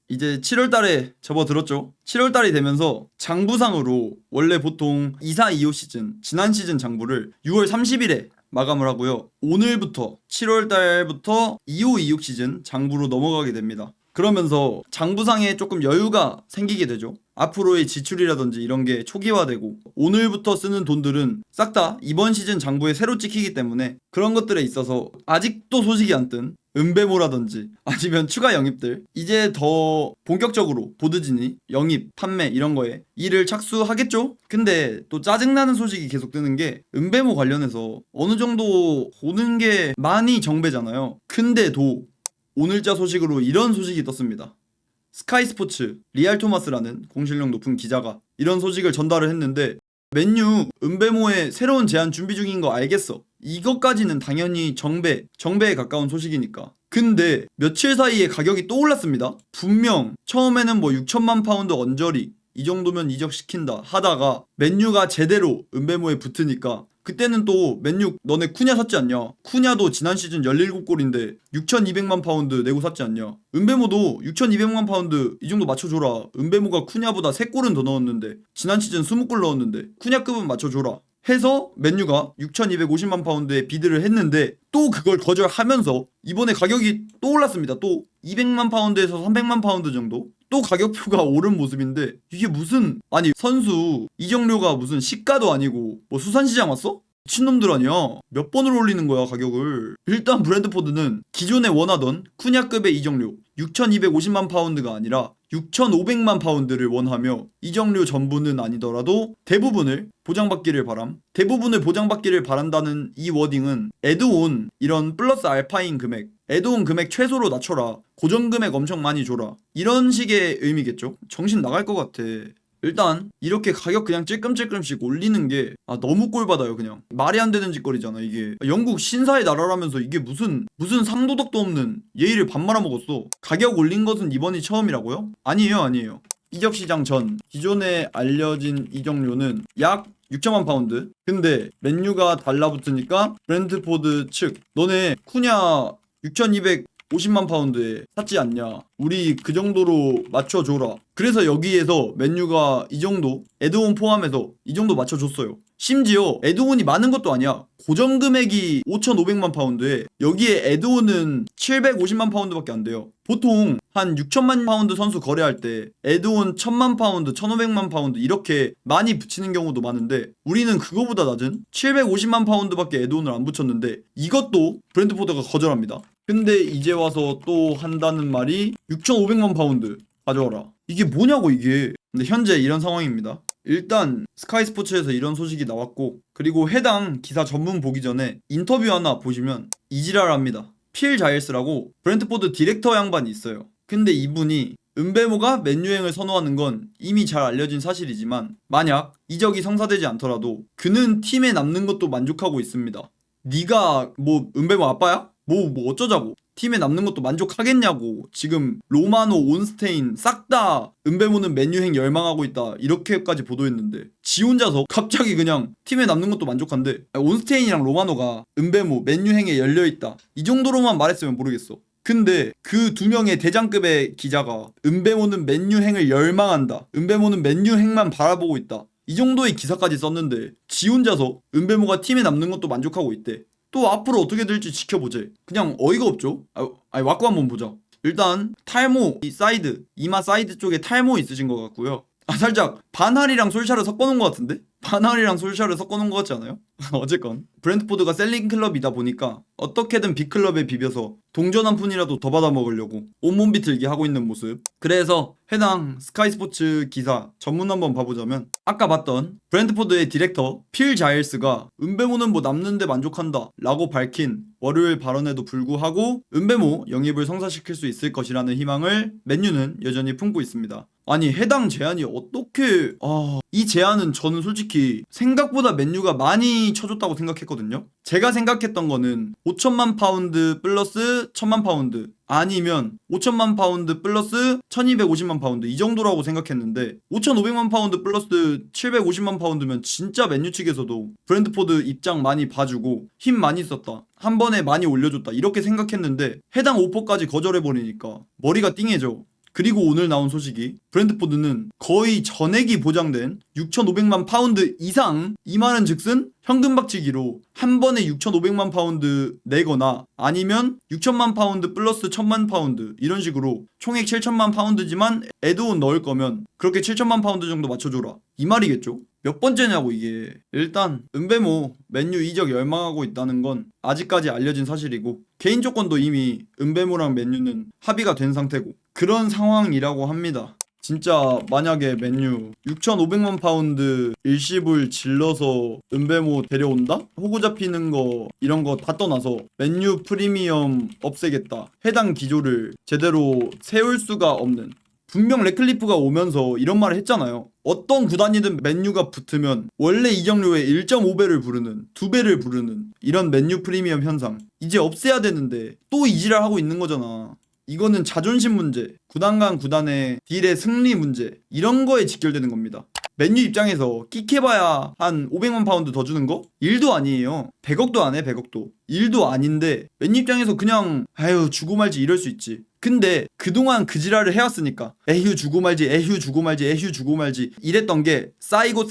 이제 7월 달에 접어들었죠. 7월 달이 되면서 장부상으로 원래 보통 2사 2호 시즌, 지난 시즌 장부를 6월 30일에 마감을 하고요. 오늘부터 7월 달부터 2호 2육 시즌 장부로 넘어가게 됩니다. 그러면서 장부상에 조금 여유가 생기게 되죠. 앞으로의 지출이라든지 이런 게 초기화되고 오늘부터 쓰는 돈들은 싹 다 이번 시즌 장부에 새로 찍히기 때문에 그런 것들에 있어서 아직도 소식이 안 뜬 은배모라든지 아니면 추가 영입들 이제 더 본격적으로 보드진이 영입, 판매 이런 거에 일을 착수하겠죠? 근데 또 짜증나는 소식이 계속 뜨는 게 은배모 관련해서 어느 정도 오는 게 많이 정배잖아요. 근데도 오늘자 소식으로 이런 소식이 떴습니다. 스카이스포츠 리알 토마스라는 공실력 높은 기자가 이런 소식을 전달을 했는데 맨유 은배모의 새로운 제안 준비 중인 거 알겠어. 이것까지는 당연히 정배에 가까운 소식이니까. 근데 며칠 사이에 가격이 또 올랐습니다. 분명 처음에는 뭐 6천만 파운드 언저리 이 정도면 이적시킨다 하다가 맨유가 제대로 은배모에 붙으니까 그때는 또 맨유 너네 쿠냐 샀지 않냐? 쿠냐도 지난 시즌 17골인데 6,200만 파운드 내고 샀지 않냐? 은배모도 6,200만 파운드 이 정도 맞춰줘라. 은배모가 쿠냐보다 3골은 더 넣었는데 지난 시즌 20골 넣었는데 쿠냐급은 맞춰줘라. 해서 맨유가 6,250만 파운드에 비드를 했는데 또 그걸 거절하면서 이번에 가격이 또 올랐습니다. 또 200만 파운드에서 300만 파운드 정도? 또 가격표가 오른 모습인데 이게 무슨 아니 선수 이적료가 무슨 시가도 아니고 뭐 수산시장 왔어? 미친놈들 아니야. 몇 번을 올리는 거야 가격을. 일단 브랜드포드는 기존에 원하던 쿠냐급의 이적료 6,250만 파운드가 아니라 6,500만 파운드를 원하며 이적료 전부는 아니더라도 대부분을 보장받기를 바란다는 이 워딩은 애드온 이런 플러스 알파인 금액 애드온 금액 최소로 낮춰라. 고정 금액 엄청 많이 줘라. 이런 식의 의미겠죠. 정신 나갈 것 같아. 일단 이렇게 가격 그냥 찔끔찔끔씩 올리는 게 너무 꼴받아요. 그냥 말이 안 되는 짓거리잖아 이게. 영국 신사의 나라라면서 이게 무슨 상도덕도 없는 예의를 밥 말아먹었어. 가격 올린 것은 이번이 처음이라고요? 아니에요. 이적 시장 전 기존에 알려진 이적료는 약 6천만 파운드. 근데 맨유가 달라붙으니까 브랜트포드 측 너네 쿠냐 6,250만 파운드에 샀지 않냐. 우리 그 정도로 맞춰줘라. 그래서 여기에서 맨유가 이 정도 에드온 포함해서 이 정도 맞춰줬어요. 심지어 에드온이 많은 것도 아니야. 고정 금액이 5,500만 파운드에 여기에 에드온은 750만 파운드밖에 안 돼요. 보통 한 6천만 파운드 선수 거래할 때 에드온 1,000만 파운드, 1,500만 파운드 이렇게 많이 붙이는 경우도 많은데 우리는 그거보다 낮은 750만 파운드밖에 에드온을 안 붙였는데 이것도 브랜트포드가 거절합니다. 근데 이제 와서 또 한다는 말이 6,500만 파운드 가져와라. 이게 뭐냐고 이게. 근데 현재 이런 상황입니다. 일단 스카이스포츠에서 이런 소식이 나왔고 그리고 해당 기사 전문 보기 전에 인터뷰 하나 보시면 이지랄합니다. 필 자일스라고 브랜트포드 디렉터 양반이 있어요. 근데 이분이 은배모가 맨유행을 선호하는 건 이미 잘 알려진 사실이지만 만약 이적이 성사되지 않더라도 그는 팀에 남는 것도 만족하고 있습니다. 네가 뭐 은배모 아빠야? 뭐 어쩌자고. 팀에 남는 것도 만족하겠냐고. 지금 로마노, 온스테인 싹 다 은배모는 맨유행 열망하고 있다 이렇게까지 보도했는데 지 혼자서 갑자기 그냥 팀에 남는 것도 만족한데 온스테인이랑 로마노가 은배모 맨유행에 열려있다 이 정도로만 말했으면 모르겠어. 근데 그 두 명의 대장급의 기자가 은배모는 맨유행을 열망한다, 은배모는 맨유행만 바라보고 있다 이 정도의 기사까지 썼는데 지 혼자서 은배모가 팀에 남는 것도 만족하고 있대. 또 앞으로 어떻게 될지 지켜보재. 그냥 어이가 없죠. 아니 왁구 한번 보자. 일단 탈모 이 사이드 이마 사이드 쪽에 탈모 있으신 것 같고요. 살짝 반할이랑 솔샤를 섞어놓은 것 같은데? 반할이랑 솔샤를 섞어놓은 것 같지 않아요? 어쨌건 브랜트포드가 셀링 클럽이다 보니까 어떻게든 빅클럽에 비벼서 동전 한 푼이라도 더 받아 먹으려고 온몸 비틀기 하고 있는 모습. 그래서 해당 스카이스포츠 기사 전문 한번 봐보자면 아까 봤던 브랜트포드의 디렉터 필 자일스가 은배모는 뭐 남는데 만족한다 라고 밝힌 월요일 발언에도 불구하고 은배모 영입을 성사시킬 수 있을 것이라는 희망을 맨유는 여전히 품고 있습니다. 아니 해당 제안이 어떻게 이 제안은 저는 솔직히 생각보다 맨유가 많이 쳐줬다고 생각했거든요. 제가 생각했던 거는 5천만 파운드 플러스 1,000만 파운드 아니면 5천만 파운드 플러스 1,250만 파운드 이 정도라고 생각했는데 5,500만 파운드 플러스 750만 파운드면 진짜 맨유 측에서도 브랜트포드 입장 많이 봐주고 힘 많이 썼다, 한 번에 많이 올려줬다 이렇게 생각했는데 해당 오퍼까지 거절해버리니까 머리가 띵해져. 그리고 오늘 나온 소식이 브랜트포드는 거의 전액이 보장된 6,500만 파운드 이상, 이 말은 즉슨 현금 박치기로 한 번에 6,500만 파운드 내거나 아니면 6천만 파운드 플러스 1,000만 파운드 이런 식으로 총액 7천만 파운드지만 애드온 넣을 거면 그렇게 7천만 파운드 정도 맞춰줘라, 이 말이겠죠. 몇 번째냐고 이게. 일단 은베모 맨유 이적 열망하고 있다는 건 아직까지 알려진 사실이고, 개인 조건도 이미 은베모랑 맨유는 합의가 된 상태고 그런 상황이라고 합니다. 진짜 만약에 맨유 6,500만 파운드 일시불 질러서 은베모 데려온다? 호구 잡히는 거 이런 거 다 떠나서 맨유 프리미엄 없애겠다, 해당 기조를 제대로 세울 수가 없는, 분명 레클리프가 오면서 이런 말을 했잖아요. 어떤 구단이든 맨유가 붙으면 원래 이적료의 1.5배를 부르는, 2배를 부르는 이런 맨유 프리미엄 현상 이제 없애야 되는데 또 이지랄 하고 있는 거잖아. 이거는 자존심 문제, 구단 간 구단의 딜의 승리 문제, 이런 거에 직결되는 겁니다. 맨유 입장에서 끽해봐야 한 500만 파운드 더 주는 거? 1도 아니에요. 100억도 안 해, 100억도. 1도 아닌데 맨유 입장에서 그냥 아유 주고 말지 이럴 수 있지. 근데 그동안 그 지랄을 해왔으니까 에휴 주고 말지, 에휴 주고 말지, 에휴 주고 말지 이랬던 게 쌓이고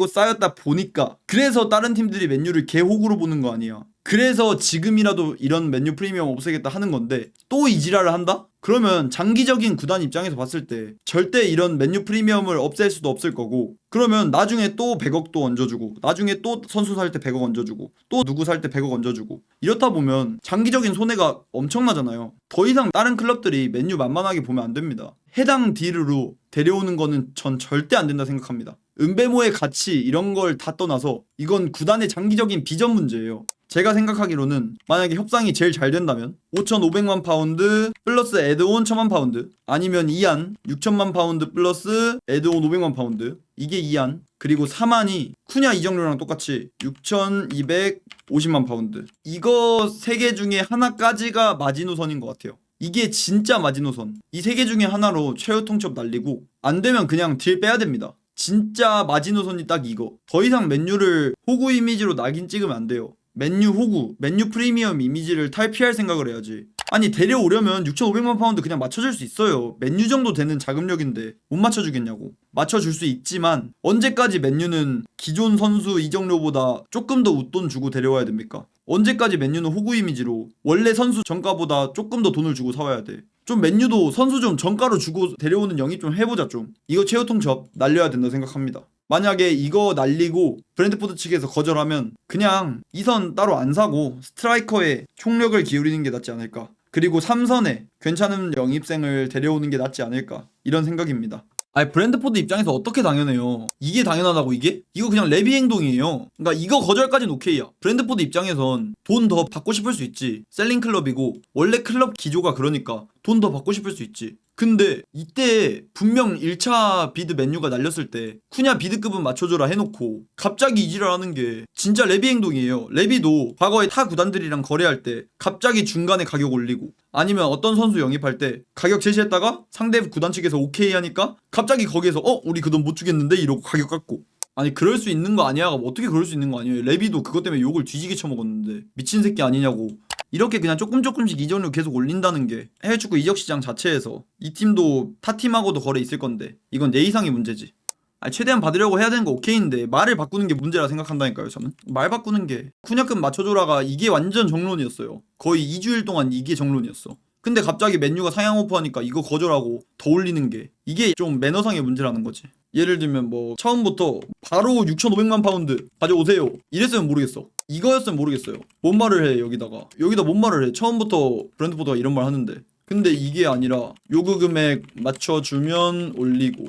쌓였다 보니까, 그래서 다른 팀들이 맨유를 개호구로 보는 거 아니야. 그래서 지금이라도 이런 맨유 프리미엄 없애겠다 하는 건데 또 이 지랄을 한다? 그러면 장기적인 구단 입장에서 봤을 때 절대 이런 맨유 프리미엄을 없앨 수도 없을 거고, 그러면 나중에 또 100억도 얹어주고, 나중에 또 선수 살 때 100억 얹어주고, 또 누구 살 때 100억 얹어주고, 이렇다 보면 장기적인 손해가 엄청나잖아요. 더 이상 다른 클럽들이 맨유 만만하게 보면 안 됩니다. 해당 딜으로 데려오는 거는 전 절대 안 된다 생각합니다. 은베모의 가치 이런 걸 다 떠나서 이건 구단의 장기적인 비전 문제예요. 제가 생각하기로는 만약에 협상이 제일 잘 된다면 5,500만 파운드 플러스 애드온 1,000만 파운드, 아니면 2안 6천만 파운드 플러스 애드온 500만 파운드, 이게 2안, 그리고 3안이 쿠냐 이적료랑 똑같이 6,250만 파운드. 이거 3개 중에 하나까지가 마지노선인 것 같아요. 이게 진짜 마지노선. 이 3개 중에 하나로 최후 통첩 날리고 안 되면 그냥 딜 빼야 됩니다. 진짜 마지노선이 딱 이거. 더 이상 맨유를 호구 이미지로 낙인 찍으면 안 돼요. 맨유 호구, 맨유 프리미엄 이미지를 탈피할 생각을 해야지. 아니 데려오려면 6,500만 파운드 그냥 맞춰줄 수 있어요. 맨유 정도 되는 자금력인데 못 맞춰주겠냐고. 맞춰줄 수 있지만 언제까지 맨유는 기존 선수 이적료보다 조금 더 웃돈 주고 데려와야 됩니까? 언제까지 맨유는 호구 이미지로 원래 선수 정가보다 조금 더 돈을 주고 사와야 돼. 좀 맨유도 선수 좀 정가로 주고 데려오는 영입 좀 해보자 좀. 이거 최후 통첩 날려야 된다 생각합니다. 만약에 이거 날리고 브랜트포드 측에서 거절하면 그냥 2선 따로 안 사고 스트라이커에 총력을 기울이는 게 낫지 않을까. 그리고 3선에 괜찮은 영입생을 데려오는 게 낫지 않을까, 이런 생각입니다. 아니 브랜트포드 입장에서 어떻게 당연해요. 이게 당연하다고 이게? 이거 그냥 레비 행동이에요. 그러니까 이거 거절까지는 오케이야. 브랜트포드 입장에선 돈 더 받고 싶을 수 있지. 셀링 클럽이고 원래 클럽 기조가 그러니까 돈 더 받고 싶을 수 있지. 근데 이때 분명 1차 비드 맨유가 날렸을 때 쿠냐 비드급은 맞춰줘라 해놓고 갑자기 이지랄 하는 게 진짜 레비 행동이에요. 레비도 과거에 타 구단들이랑 거래할 때 갑자기 중간에 가격 올리고, 아니면 어떤 선수 영입할 때 가격 제시했다가 상대 구단 측에서 오케이 하니까 갑자기 거기에서 우리 그 돈 못 주겠는데 이러고 가격 깎고. 아니 그럴 수 있는 거 아니야? 어떻게 그럴 수 있는 거 아니에요? 레비도 그것 때문에 욕을 뒤지게 쳐먹었는데 미친 새끼 아니냐고. 이렇게 그냥 조금씩 이적료 계속 올린다는 게 해외 축구 이적 시장 자체에서 이 팀도 타 팀하고도 거래 있을 건데 이건 내 이상의 문제지. 아니 최대한 받으려고 해야 되는 거 오케이인데 말을 바꾸는 게 문제라 생각한다니까요. 저는 말 바꾸는 게 쿠냐급 맞춰줘라가 이게 완전 정론이었어요. 거의 2주일 동안 이게 정론이었어. 근데 갑자기 맨유가 상향 오프하니까 이거 거절하고 더 올리는 게 이게 좀 매너상의 문제라는 거지. 예를 들면 뭐 처음부터 바로 6,500만 파운드 가져오세요 이랬으면 모르겠어. 이거였으면 모르겠어요. 뭔 말을 해 여기다 뭔 말을 해. 처음부터 브랜트포드가 이런 말 하는데. 근데 이게 아니라 요구 금액 맞춰주면 올리고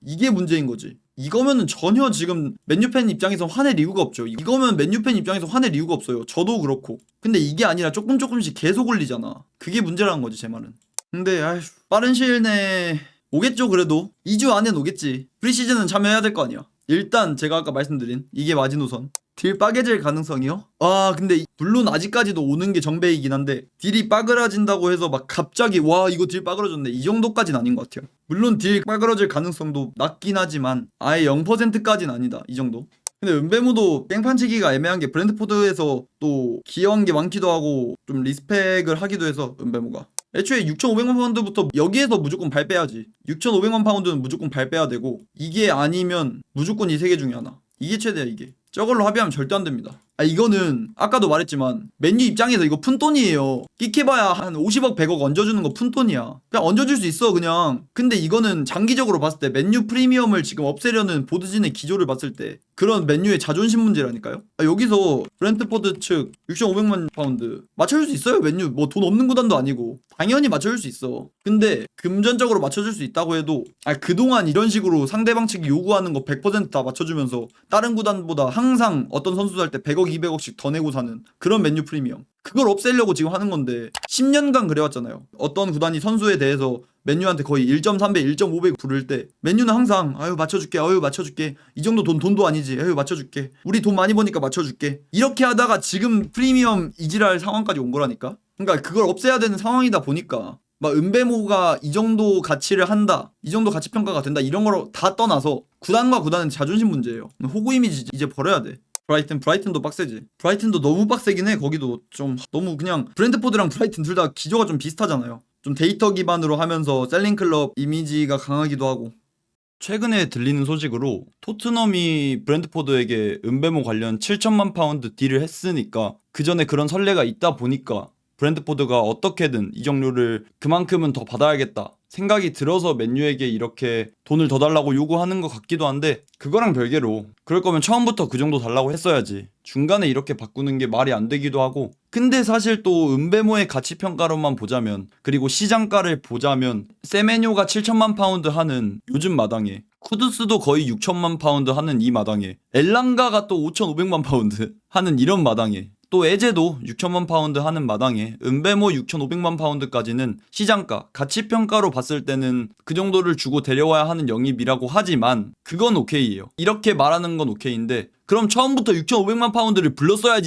이게 문제인 거지. 이거면은 전혀 지금 맨유 팬 입장에서 화낼 이유가 없죠. 이거면 맨유 팬 입장에서 화낼 이유가 없어요. 저도 그렇고. 근데 이게 아니라 조금씩 계속 올리잖아. 그게 문제라는 거지 제 말은. 근데 빠른 시일 내에 오겠죠. 그래도 2주 안엔 오겠지. 프리시즌은 참여해야 될 거 아니야. 일단 제가 아까 말씀드린 이게 마지노선. 딜 빠개질 가능성이요? 근데 물론 아직까지도 오는 게 정배이긴 한데 딜이 빠그라진다고 해서 막 갑자기 와 이거 딜 빠그라졌네 이 정도까지는 아닌 것 같아요. 물론 딜 빠그라질 가능성도 낮긴 하지만 아예 0%까지는 아니다 이 정도. 근데 은베무도 깽판치기가 애매한 게 브랜트포드에서 또 기여한 게 많기도 하고 좀 리스펙을 하기도 해서 은베무가 애초에 6,500만 파운드부터 여기에서 무조건 발 빼야지. 6,500만 파운드는 무조건 발 빼야 되고, 이게 아니면 무조건 이 세 개 중에 하나. 이게 최대야 이게. 저걸로 합의하면 절대 안 됩니다. 이거는 아까도 말했지만 맨유 입장에서 이거 푼돈이에요. 끽해봐야 한 50억 100억 얹어주는 거 푼돈이야. 그냥 얹어줄 수 있어 그냥. 근데 이거는 장기적으로 봤을 때 맨유 프리미엄을 지금 없애려는 보드진의 기조를 봤을 때 그런 맨유의 자존심 문제라니까요. 여기서 브렌트포드 측 6,500만 파운드 맞춰줄 수 있어요. 맨유 뭐 돈 없는 구단도 아니고 당연히 맞춰줄 수 있어. 근데 금전적으로 맞춰줄 수 있다고 해도 그동안 이런 식으로 상대방 측이 요구하는 거 100% 다 맞춰주면서 다른 구단보다 항상 어떤 선수 살 때 100억 200억씩 더 내고 사는 그런 맨유 프리미엄, 그걸 없애려고 지금 하는 건데 10년간 그래왔잖아요. 어떤 구단이 선수에 대해서 맨유한테 거의 1.3배 1.5배 부를 때 맨유는 항상 맞춰줄게 맞춰줄게, 이 정도 돈도 아니지, 맞춰줄게, 우리 돈 많이 버니까 맞춰줄게, 이렇게 하다가 지금 프리미엄 이질할 상황까지 온 거라니까. 그러니까 그걸 없애야 되는 상황이다 보니까 막 은배모가 이 정도 가치를 한다, 이 정도 가치 평가가 된다, 이런 걸 다 떠나서 구단과 구단은 자존심 문제예요. 호구 이미지 이제 버려야 돼. 브라이튼도 빡세지. 브라이튼도 너무 빡세긴 해. 거기도 좀 너무 그냥 브랜트포드랑 브라이튼 둘 다 기조가 좀 비슷하잖아요. 좀 데이터 기반으로 하면서 셀링 클럽 이미지가 강하기도 하고. 최근에 들리는 소식으로 토트넘이 브랜트포드에게 은배모 관련 7천만 파운드 딜을 했으니까 그 전에 그런 선례가 있다 보니까 브랜트포드가 어떻게든 이적료를 그만큼은 더 받아야겠다 생각이 들어서 맨유에게 이렇게 돈을 더 달라고 요구하는 것 같기도 한데, 그거랑 별개로 그럴 거면 처음부터 그 정도 달라고 했어야지. 중간에 이렇게 바꾸는 게 말이 안 되기도 하고. 근데 사실 또 은배모의 가치평가로만 보자면, 그리고 시장가를 보자면 세메뇨가 7천만 파운드 하는 요즘 마당에, 쿠두스도 거의 6천만 파운드 하는 이 마당에, 엘랑가가 또 5,500만 파운드 하는 이런 마당에, 또 에제도 6천만 파운드 하는 마당에 은배모 6,500만 파운드까지는 시장가, 가치평가로 봤을 때는 그 정도를 주고 데려와야 하는 영입이라고 하지만 그건 오케이예요. 이렇게 말하는 건 오케이인데 그럼 처음부터 6,500만 파운드를 불렀어야지